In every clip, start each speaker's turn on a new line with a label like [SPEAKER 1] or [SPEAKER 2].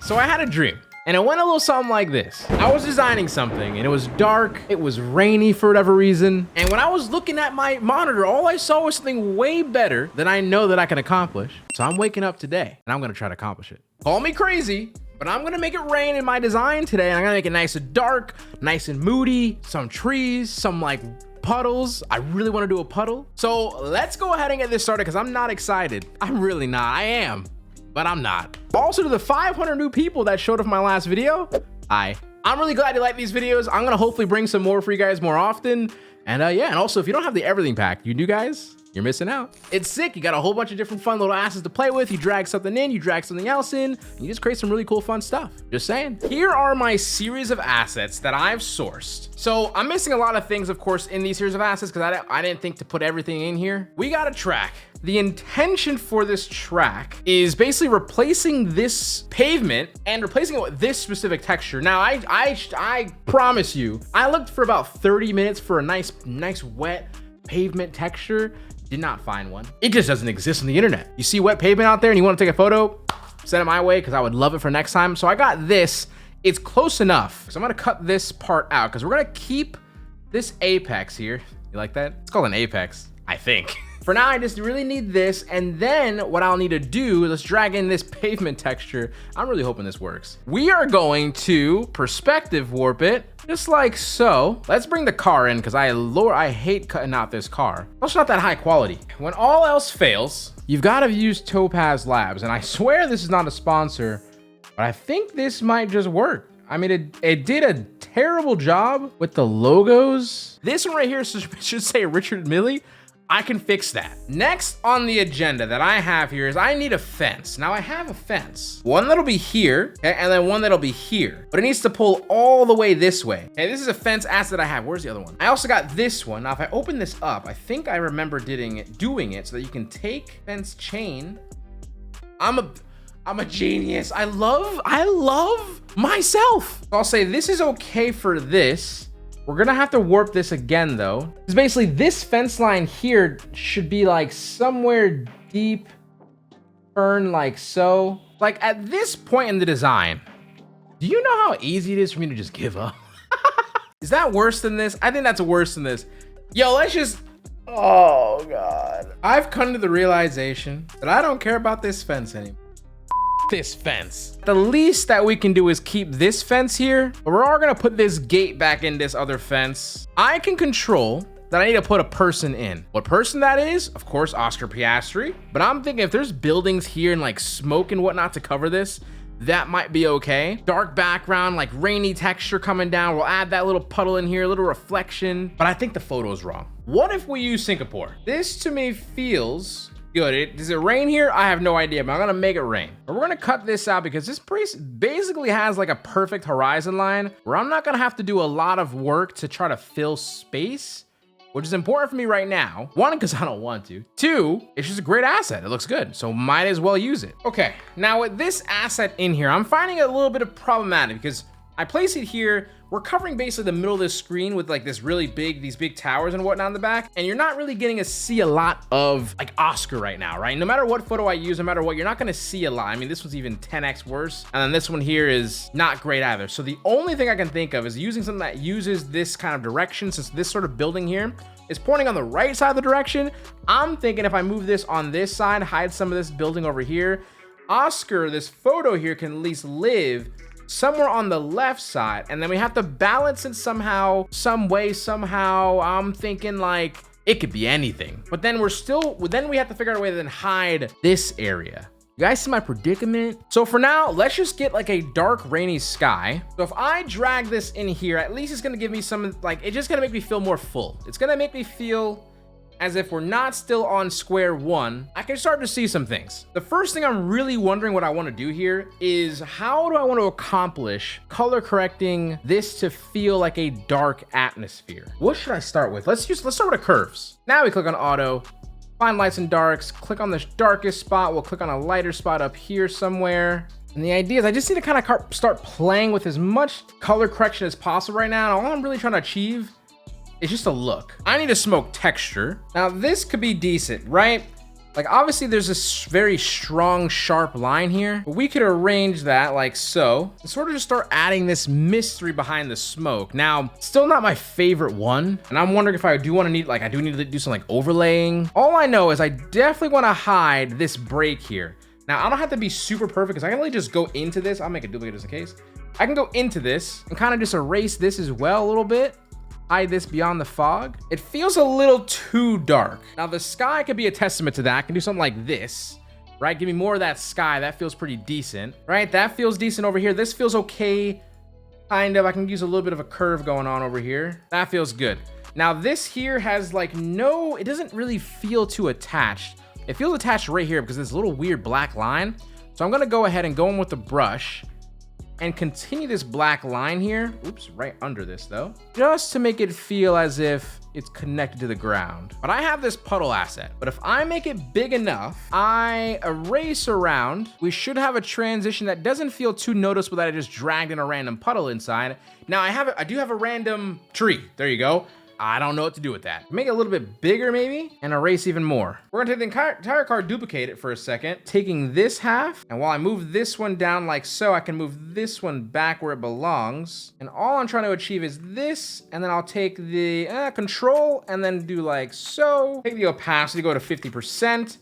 [SPEAKER 1] So I had a dream. And it went a little something like this. I was designing something and it was dark, it was rainy for whatever reason. And when I was looking at my monitor, all I saw was something way better than I know that I can accomplish. So I'm waking up today and I'm gonna try to accomplish it. Call me crazy, but I'm gonna make it rain in my design today. And I'm gonna make it nice and dark, nice and moody, some trees, some like puddles. I really wanna do a puddle. So let's go ahead and get this started because I'm not excited. I'm really not, I am. But I'm not. Also, to the 500 new people that showed up in my last video, I'm really glad you like these videos. I'm gonna hopefully bring some more for you guys more often. And yeah, and also if you don't have the everything pack, you do guys, you're missing out. It's sick, you got a whole bunch of different fun little asses to play with. You drag something in, you drag something else in, and you just create some really cool fun stuff. Just saying. Here are my series of assets that I've sourced. So I'm missing a lot of things, of course, in these series of assets because I didn't think to put everything in here. We got a track. The intention for this track is basically replacing this pavement and replacing it with this specific texture. Now, I promise you, I looked for about 30 minutes for a nice wet pavement texture. Did not find one. It just doesn't exist on the internet. You see wet pavement out there and you want to take a photo, send it my way because I would love it for next time. So I got this. It's close enough. So I'm gonna cut this part out because we're gonna keep this apex here. You like that? It's called an apex, I think. For now, I just really need this, and then what I'll need to do, let's drag in this pavement texture. I'm really hoping this works. We are going to perspective warp it, just like so. Let's bring the car in, because I hate cutting out this car. It's not that high quality. When all else fails, you've got to use Topaz Labs, and I swear this is not a sponsor, but I think this might just work. I mean, it did a terrible job with the logos. This one right here should say Richard Milley. I can fix that. Next on the agenda that I have here is I need a fence. Now I have a fence. One that'll be here, okay, and then one that'll be here. But it needs to pull all the way this way. Okay, this is a fence asset I have. Where's the other one? I also got this one. Now if I open this up, I think I remember doing it so that you can take fence chain. I'm a genius. I love myself. I'll say this is okay for this. We're gonna have to warp this again though. Because basically this fence line here should be like somewhere deep, turn like so. Like at this point in the design, do you know how easy it is for me to just give up? Is that worse than this? I think that's worse than this. Yo, let's just, oh God. I've come to the realization that I don't care about this fence anymore. This fence. The least that we can do is keep this fence here, but we're all gonna put this gate back in this other fence. I can control that I need to put a person in. What person that is? Of course, Oscar Piastri. But I'm thinking if there's buildings here and like smoke and whatnot to cover this, that might be okay. Dark background, like rainy texture coming down. We'll add that little puddle in here, a little reflection. But I think the photo is wrong. What if we use Singapore? This to me feels good. Does it rain here? I have no idea, but I'm gonna make it rain. But we're gonna cut this out because this basically has like a perfect horizon line where I'm not gonna have to do a lot of work to try to fill space, which is important for me right now. One, because I don't want to. Two, it's just a great asset. It looks good, so might as well use it. Okay, now with this asset in here, I'm finding it a little bit of problematic because I place it here. We're covering basically the middle of this screen with like these big towers and whatnot in the back. And you're not really getting to see a lot of like Oscar right now, right? No matter what photo I use, no matter what, you're not gonna see a lot. I mean, this one's even 10x worse. And then this one here is not great either. So the only thing I can think of is using something that uses this kind of direction, since this sort of building here is pointing on the right side of the direction. I'm thinking if I move this on this side, hide some of this building over here, Oscar, this photo here can at least live somewhere on the left side, and then we have to balance it somehow, some way, somehow. I'm thinking like it could be anything, but then we have to figure out a way to then hide this area. You guys see my predicament? So for now, let's just get like a dark rainy sky. So if I drag this in here, at least it's gonna give me some, like, it's just gonna make me feel more full. It's gonna make me feel as if we're not still on square one. I can start to see some things. The first thing I'm really wondering what I want to do here is how do I want to accomplish color correcting this to feel like a dark atmosphere? What should I start with? Let's start with the curves. Now we click on auto, find lights and darks, click on this darkest spot. We'll click on a lighter spot up here somewhere. And the idea is I just need to kind of start playing with as much color correction as possible right now. And all I'm really trying to achieve is just a look. I need a smoke texture. Now this could be decent, right? Like obviously there's this very strong, sharp line here, but we could arrange that like so, and sort of just start adding this mystery behind the smoke. Now, still not my favorite one, and I'm wondering if I do want to need, like I do need to do some like overlaying. All I know is I definitely want to hide this break here. Now I don't have to be super perfect because I can really just go into this. I'll make a duplicate just in case. I can go into this and kind of just erase this as well a little bit. Hide this beyond the fog. It feels a little too dark. Now the sky could be a testament to that. I can do something like this, right? Give me more of that sky. That feels pretty decent, right? That feels decent over here. This feels okay, kind of. I can use a little bit of a curve going on over here. That feels good. Now this here has like no, it doesn't really feel too attached. It feels attached right here because this little weird black line. So I'm gonna go ahead and go in with the brush and continue this black line here. Oops, right under this though, just to make it feel as if it's connected to the ground. But I have this puddle asset, but if I make it big enough, I erase around, we should have a transition that doesn't feel too noticeable that I just dragged in a random puddle inside. Now I do have a random tree. There you go. I don't know what to do with that. Make it a little bit bigger maybe and erase even more. We're gonna take the entire card, duplicate it for a second, taking this half, and while I move this one down like so, I can move this one back where it belongs. And all I'm trying to achieve is this, and then I'll take the control and then do like so. Take the opacity, go to 50%.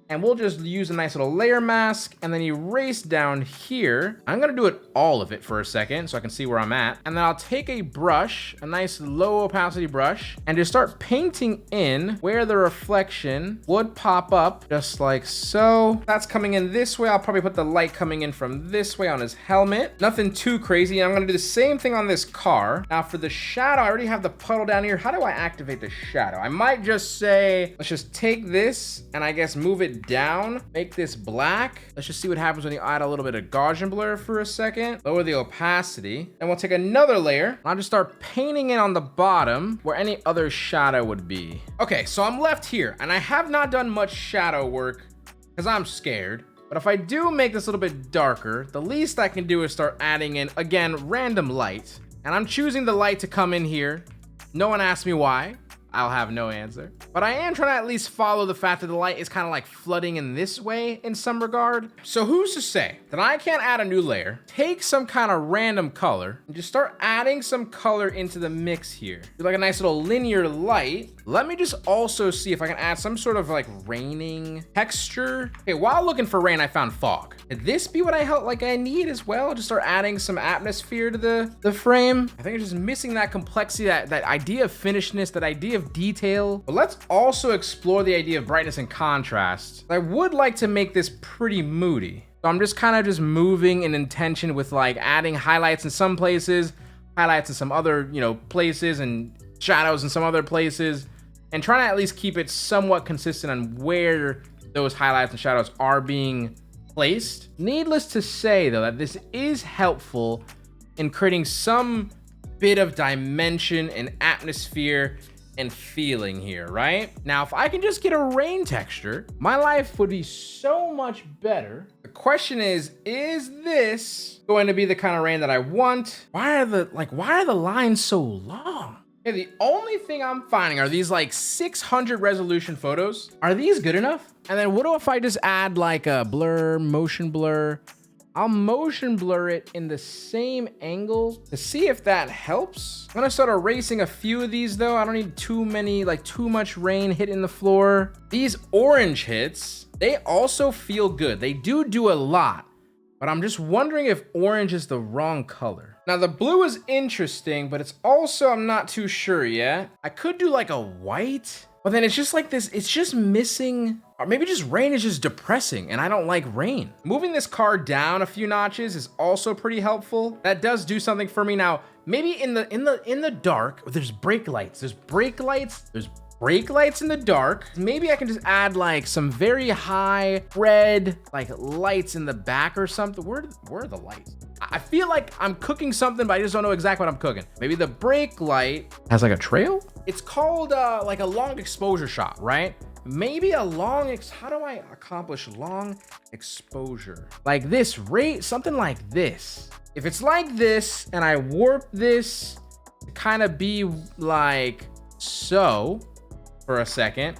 [SPEAKER 1] And we'll just use a nice little layer mask and then erase down here. I'm gonna do it all of it for a second so I can see where I'm at. And then I'll take a brush, a nice low opacity brush, and just start painting in where the reflection would pop up, just like so. That's coming in this way. I'll probably put the light coming in from this way on his helmet. Nothing too crazy. I'm gonna do the same thing on this car. Now for the shadow, I already have the puddle down here. How do I activate the shadow? I might just say, let's just take this and I guess move it down, make this black. Let's just see what happens when you add a little bit of Gaussian blur for a second. Lower the opacity. Then we'll take another layer. I'll just start painting in on the bottom where any other shadow would be. Okay, so I'm left here and I have not done much shadow work because I'm scared. But if I do make this a little bit darker, the least I can do is start adding in, again, random light. And I'm choosing the light to come in here. No one asked me why. I'll have no answer. But I am trying to at least follow the fact that the light is kind of like flooding in this way in some regard. So who's to say that I can't add a new layer, take some kind of random color, and just start adding some color into the mix here. Do like a nice little linear light. Let me just also see if I can add some sort of like raining texture. Okay, while looking for rain, I found fog. Could this be what I need as well? Just start adding some atmosphere to the frame. I think I'm just missing that complexity, that idea of finishedness, that idea of detail. But let's also explore the idea of brightness and contrast. I would like to make this pretty moody. So I'm just kind of just moving in intention with like adding highlights in some places, highlights in some other, places, and shadows in some other places, and trying to at least keep it somewhat consistent on where those highlights and shadows are being placed. Needless to say though, that this is helpful in creating some bit of dimension and atmosphere and feeling here, right? Now, if I can just get a rain texture, my life would be so much better. The question is this going to be the kind of rain that I want? Why are the lines so long? Okay, the only thing I'm finding are these like 600 resolution photos. Are these good enough? And then what if I just add like a blur, motion blur? I'll motion blur it in the same angle to see if that helps. I'm gonna start erasing a few of these though. I don't need too many, like too much rain hitting the floor. These orange hits, they also feel good. They do a lot, but I'm just wondering if orange is the wrong color. Now the blue is interesting, but it's also, I'm not too sure yet. I could do like a white, but then it's just like this, it's just missing, or maybe just rain is just depressing and I don't like rain. Moving this card down a few notches is also pretty helpful. That does do something for me. Now, maybe in the dark, there's brake lights. There's brake lights in the dark. Maybe I can just add like some very high red like lights in the back or something. Where are the lights? I feel like I'm cooking something, but I just don't know exactly what I'm cooking. Maybe the brake light has like a trail? It's called like a long exposure shot, right? Maybe a long, how do I accomplish long exposure? Like this, something like this. If it's like this and I warp this to kind of be like so for a second,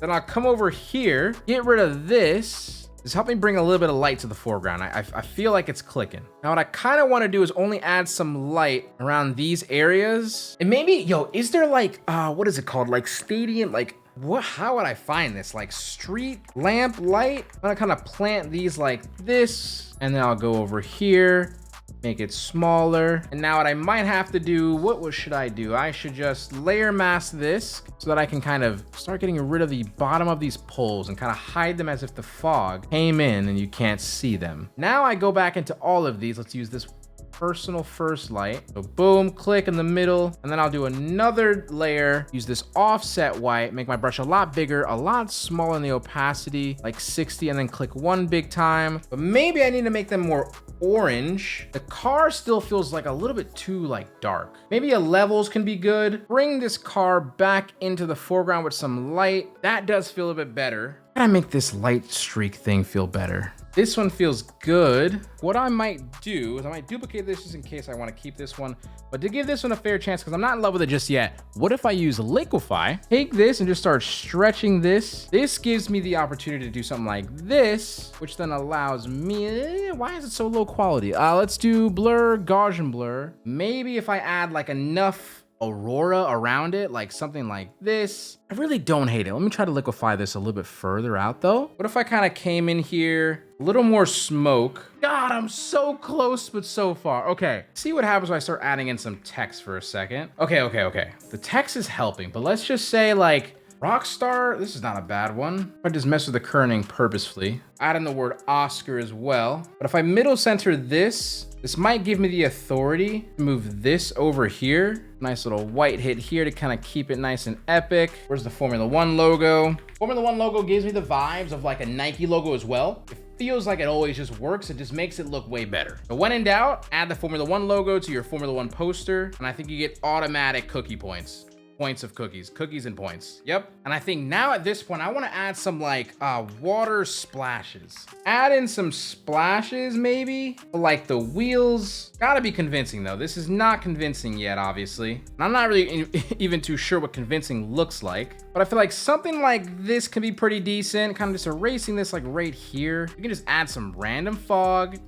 [SPEAKER 1] Then I'll come over here, get rid of this. Just help me bring a little bit of light to the foreground. I feel like it's clicking. Now what I kind of want to do is only add some light around these areas. And maybe, yo, is there like, what is it called? Like stadium, like what, how would I find this? Like street lamp light? I'm gonna kind of plant these like this, and then I'll go over here, make it smaller. And now what I might have to do, what should I do? I should just layer mask this so that I can kind of start getting rid of the bottom of these poles and kind of hide them as if the fog came in and you can't see them. Now I go back into all of these. Let's use this personal first light. So boom, click in the middle, and then I'll do another layer, use this offset white, make my brush a lot bigger, a lot smaller in the opacity, like 60, and then click one big time. But maybe I need to make them more orange. The car still feels like a little bit too like dark. Maybe a levels can be good. Bring this car back into the foreground with some light. That does feel a bit better. How can I make this light streak thing feel better? This one feels good. What I might do is I might duplicate this just in case I want to keep this one, but to give this one a fair chance, because I'm not in love with it just yet, what if I use Liquify, take this and just start stretching this? This gives me the opportunity to do something like this, which then allows me, why is it so low quality? Let's do blur, Gaussian blur. Maybe if I add like enough aurora around it, like something like this. I really don't hate it. Let me try to liquefy this a little bit further out though. What if I kind of came in here, a little more smoke? God, I'm so close, but so far. Okay, see what happens when I start adding in some text for a second. Okay. The text is helping, but let's just say like Rockstar, this is not a bad one. I just mess with the kerning purposefully. Add in the word Oscar as well. But if I middle center this might give me the authority to move this over here. Nice little white hit here to kind of keep it nice and epic. Where's the Formula One logo? Formula One logo gives me the vibes of like a Nike logo as well. It feels like it always just works. It just makes it look way better. But when in doubt, add the Formula One logo to your Formula One poster, and I think you get automatic cookie points. Points of cookies and points. Yep. And I think now at this point, I want to add some like water splashes. Add in some splashes maybe, like the wheels. Gotta be convincing though. This is not convincing yet, obviously. And I'm not really even too sure what convincing looks like, but I feel like something like this can be pretty decent. Kind of just erasing this like right here. You can just add some random fog.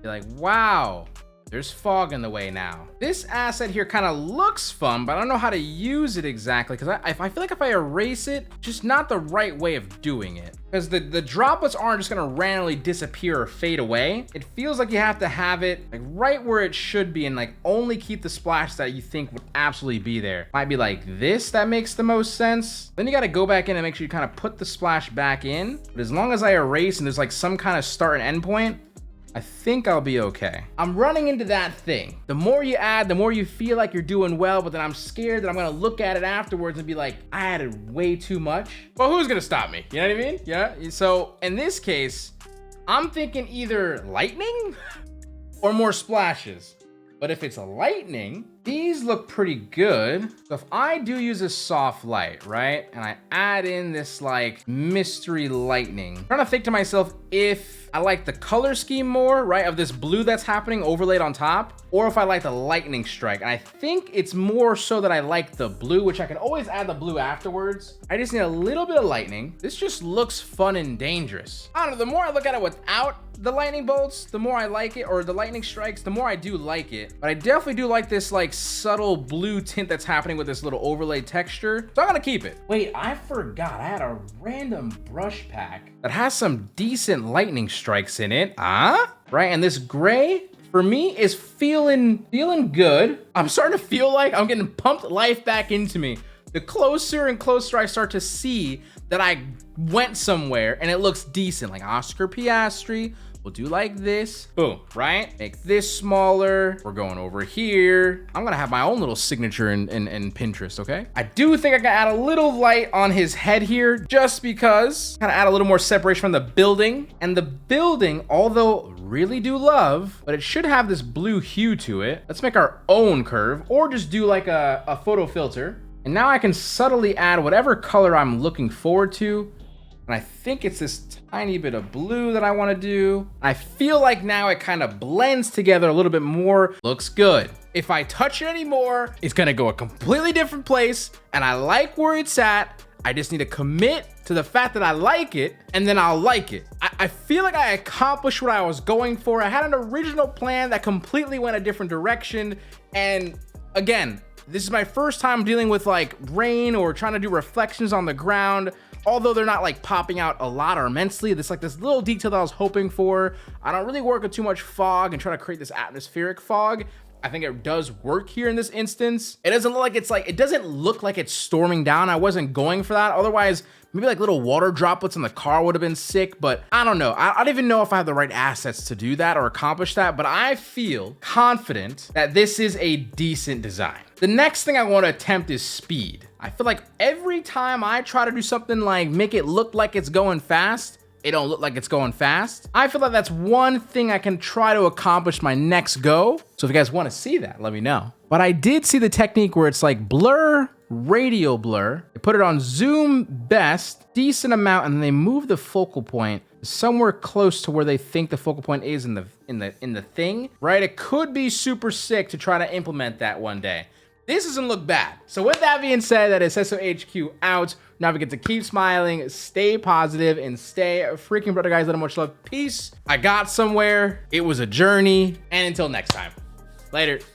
[SPEAKER 1] Be like, wow. There's fog in the way now. This asset here kind of looks fun, but I don't know how to use it exactly because I feel like if I erase it, just not the right way of doing it. Because the droplets aren't just gonna randomly disappear or fade away. It feels like you have to have it like right where it should be and like only keep the splash that you think would absolutely be there. Might be like this that makes the most sense. Then you gotta go back in and make sure you kind of put the splash back in. But as long as I erase and there's like some kind of start and end point, I think I'll be okay. I'm running into that thing. The more you add, the more you feel like you're doing well, but then I'm scared that I'm gonna look at it afterwards and be like, I added way too much. Well, who's gonna stop me? You know what I mean? Yeah, so in this case, I'm thinking either lightning or more splashes. But if it's a lightning, these look pretty good. So if I do use a soft light, right? And I add in this like mystery lightning, I'm trying to think to myself if I like the color scheme more, right? Of this blue that's happening overlaid on top, or if I like the lightning strike. And I think it's more so that I like the blue, which I can always add the blue afterwards. I just need a little bit of lightning. This just looks fun and dangerous. I don't know, the more I look at it without the lightning bolts, the more I like it, or the lightning strikes, the more I do like it. But I definitely do like this like subtle blue tint that's happening with this little overlay texture. So I'm gonna keep it. Wait, I forgot. I had a random brush pack that has some decent lightning strikes in it. Right, and this gray for me is feeling good. I'm starting to feel like I'm getting pumped life back into me. The closer and closer I start to see that I went somewhere and it looks decent, like Oscar Piastri. We'll do like this, boom, right? Make this smaller. We're going over here. I'm gonna have my own little signature in Pinterest, okay? I do think I can add a little light on his head here just because, kind of add a little more separation from the building. And the building, although really do love, but it should have this blue hue to it. Let's make our own curve or just do like a photo filter. And now I can subtly add whatever color I'm looking forward to. And I think it's this tiny bit of blue that I want to do. I feel like now it kind of blends together a little bit more. Looks good. If I touch it anymore, it's going to go a completely different place. And I like where it's at. I just need to commit to the fact that I like it, and then I'll like it. I feel like I accomplished what I was going for. I had an original plan that completely went a different direction. And again, this is my first time dealing with like rain or trying to do reflections on the ground. Although they're not like popping out a lot or immensely, this like this little detail that I was hoping for. I don't really work with too much fog and try to create this atmospheric fog. I think it does work here in this instance. It doesn't look like it doesn't look like it's storming down. I wasn't going for that. Otherwise, maybe like little water droplets in the car would have been sick, but I don't know. I don't even know if I have the right assets to do that or accomplish that, but I feel confident that this is a decent design. The next thing I want to attempt is speed. I feel like every time I try to do something like make it look like it's going fast, it don't look like it's going fast. I feel like that's one thing I can try to accomplish my next go. So if you guys want to see that, let me know. But I did see the technique where it's like blur, radial blur. They put it on zoom best, decent amount, and then they move the focal point somewhere close to where they think the focal point is in the thing, right? It could be super sick to try to implement that one day. This doesn't look bad. So with that being said, that is Seso HQ out. Now we get to keep smiling, stay positive, and stay freaking brother, guys. Let them much love. Peace. I got somewhere. It was a journey. And until next time. Later.